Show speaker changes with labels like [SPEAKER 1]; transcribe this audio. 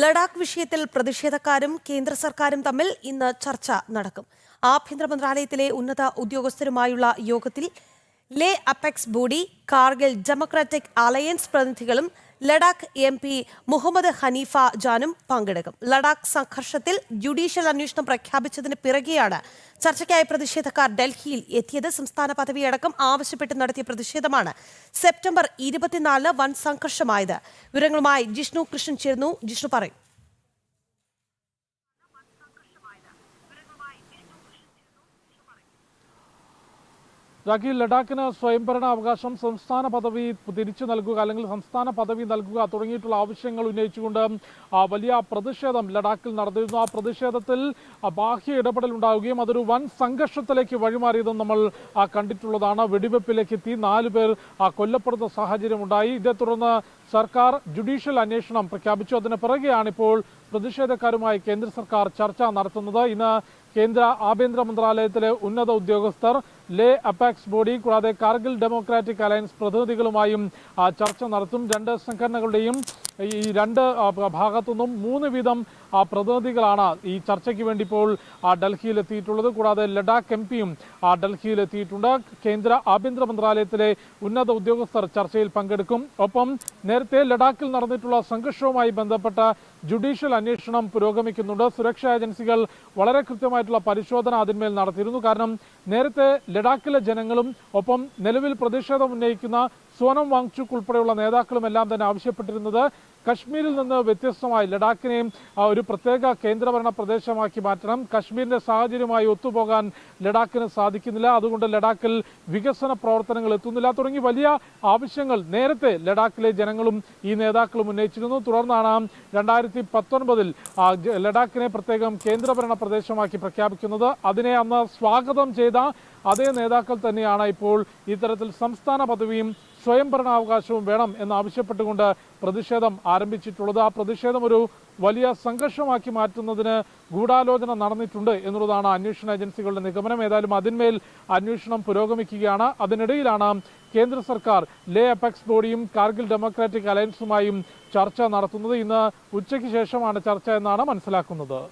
[SPEAKER 1] ലഡാക്ക് വിഷയത്തിൽ പ്രതിഷേധക്കാരും കേന്ദ്ര സർക്കാരും തമ്മിൽ ഇന്ന് ചർച്ച നടക്കും. ആഭ്യന്തര മന്ത്രാലയത്തിലെ ഉന്നത ഉദ്യോഗസ്ഥരുമായുള്ള യോഗത്തിൽ Leh apex body, Kargil democratic alliance പ്രതിനിധികളും ലഡാക്ക് MP മുഹമ്മദ് ഹനീഫ ജാനും പങ്കെടുക്കും. ലഡാക്ക് സംഘർഷത്തിൽ ജുഡീഷ്യൽ അന്വേഷണം പ്രഖ്യാപിച്ചതിന് പിറകെയാണ് ചർച്ചയ്ക്കായി പ്രതിഷേധക്കാർ ഡൽഹിയിൽ എത്തിയത്. സംസ്ഥാന പദവിയടക്കം ആവശ്യപ്പെട്ട് നടത്തിയ പ്രതിഷേധമാണ് സെപ്റ്റംബർ 24 വൻ സംഘർഷമായത്. വിവരങ്ങളുമായി ജിഷ്ണു കൃഷ്ണൻ ചേർന്നു. ജിഷ്ണു പറയും.
[SPEAKER 2] രാഖി, ലഡാക്കിന് സ്വയംഭരണാവകാശം, സംസ്ഥാന പദവി തിരിച്ചു നൽകുക അല്ലെങ്കിൽ സംസ്ഥാന പദവി നൽകുക തുടങ്ങിയിട്ടുള്ള ആവശ്യങ്ങൾ ഉന്നയിച്ചുകൊണ്ട് വലിയ പ്രതിഷേധം ലഡാക്കിൽ നടന്നിരുന്നു. ആ പ്രതിഷേധത്തിൽ ബാഹ്യ ഇടപെടൽ ഉണ്ടാവുകയും അതൊരു വൻ സംഘർഷത്തിലേക്ക് വഴിമാറിയതും നമ്മൾ കണ്ടിട്ടുള്ളതാണ്. വെടിവെപ്പിലേക്ക് എത്തി 4 പേർ കൊല്ലപ്പെടുന്ന സാഹചര്യം ഉണ്ടായി. ഇതേ തുടർന്ന് സർക്കാർ ജുഡീഷ്യൽ അന്വേഷണം പ്രഖ്യാപിച്ചു. അതിന് പിറകെയാണ് ഇപ്പോൾ പ്രതിഷേധക്കാരുമായി കേന്ദ്ര സർക്കാർ ചർച്ച നടത്തുന്നത്. ഇന്ന് കേന്ദ്ര ആഭ്യന്തര മന്ത്രാലയത്തിലെ ഉന്നത ഉദ്യോഗസ്ഥർ, ലേ അപെക്സ് ബോഡി കൂടാതെ കാർഗിൽ ഡെമോക്രാറ്റിക് അലയൻസ് പ്രതിനിധികളുമായും ചർച്ച നടത്തും. 2 സംഘടനകളുടെയും ഈ 2 ഭാഗത്തുനിന്നും 3 വീതം പ്രതിനിധികളാണ് ഈ ചർച്ചയ്ക്ക് വേണ്ടി ഇപ്പോൾ ഡൽഹിയിൽ എത്തിയിട്ടുള്ളത്. കൂടാതെ ലഡാക്ക് MPയും ഡൽഹിയിൽ എത്തിയിട്ടുണ്ട്. കേന്ദ്ര ആഭ്യന്തര മന്ത്രാലയത്തിലെ ഉന്നത ഉദ്യോഗസ്ഥർ ചർച്ചയിൽ പങ്കെടുക്കും. ഒപ്പം നേരത്തെ ലഡാക്കിൽ നടന്നിട്ടുള്ള സംഘർഷവുമായി ബന്ധപ്പെട്ട ജുഡീഷ്യൽ അന്വേഷണം പുരോഗമിക്കുന്നുണ്ട്. സുരക്ഷാ ഏജൻസികൾ വളരെ കൃത്യമായിട്ടുള്ള പരിശോധന അതിന്മേൽ നടത്തിയിരുന്നു. കാരണം നേരത്തെ ലഡാക്കിലെ ജനങ്ങളും ഒപ്പം നിലവിൽ പ്രതിഷേധം ഉന്നയിക്കുന്ന സോനം വാങ്ചുക് ഉൾപ്പെടെയുള്ള നേതാക്കളും എല്ലാം തന്നെ ആവശ്യപ്പെട്ടിരുന്നത് കശ്മീരിൽ നിന്ന് വ്യത്യസ്തമായി ലഡാക്കിനെയും ഒരു പ്രത്യേക കേന്ദ്രഭരണ പ്രദേശമാക്കി മാറ്റണം. കശ്മീരിന്റെ സാഹചര്യവുമായി ഒത്തുപോകാൻ ലഡാക്കിന് സാധിക്കുന്നില്ല. അതുകൊണ്ട് ലഡാക്കിൽ വികസന പ്രവർത്തനങ്ങൾ എത്തുന്നില്ല തുടങ്ങി വലിയ ആവശ്യങ്ങൾ നേരത്തെ ലഡാക്കിലെ ജനങ്ങളും ഈ നേതാക്കളും ഉന്നയിച്ചിരുന്നു. തുടർന്നാണ് 2019 ലഡാക്കിനെ പ്രത്യേകം കേന്ദ്രഭരണ പ്രദേശമാക്കി പ്രഖ്യാപിക്കുന്നത്. അതിനെ അന്ന് സ്വാഗതം ചെയ്ത അതേ നേതാക്കൾ തന്നെയാണ് ഇപ്പോൾ ഇത്തരത്തിൽ സംസ്ഥാന പദവിയും സ്വയംഭരണാവകാശവും വേണം എന്നാവശ്യപ്പെട്ടുകൊണ്ട് പ്രതിഷേധം ആരംഭിച്ചിട്ടുള്ളത്. ആ പ്രതിഷേധം ഒരു വലിയ സംഘർഷമാക്കി മാറ്റുന്നതിന് ഗൂഢാലോചന നടന്നിട്ടുണ്ട് എന്നുള്ളതാണ് അന്വേഷണ ഏജൻസികളുടെ നിഗമനം. ഏതായാലും അതിന്മേൽ അന്വേഷണം പുരോഗമിക്കുകയാണ്. അതിനിടയിലാണ് കേന്ദ്ര സർക്കാർ ലേ അപെക്സ് ബോഡിയും കാർഗിൽ ഡെമോക്രാറ്റിക് അലയൻസുമായും ചർച്ച നടത്തുന്നത്. ഇന്ന് ഉച്ചയ്ക്ക് ശേഷമാണ് ചർച്ച എന്നാണ് മനസ്സിലാക്കുന്നത്.